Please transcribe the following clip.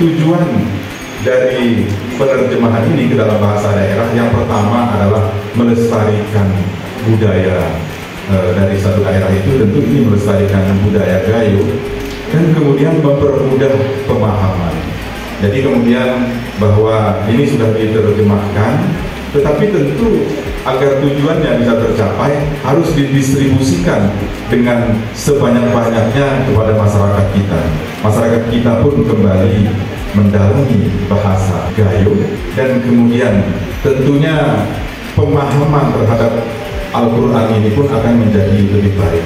tujuan dari penerjemahan ini ke dalam bahasa daerah yang pertama adalah melestarikan budaya dari satu daerah itu, tentu ini melestarikan budaya Gayo, dan kemudian mempermudah pemahaman. Jadi kemudian bahwa ini sudah diterjemahkan, tetapi tentu agar tujuannya bisa tercapai harus didistribusikan dengan sebanyak-banyaknya kepada masyarakat kita. Masyarakat kita pun kembali mendalami bahasa Gayo, dan kemudian tentunya pemahaman terhadap Al-Quran ini pun akan menjadi lebih baik.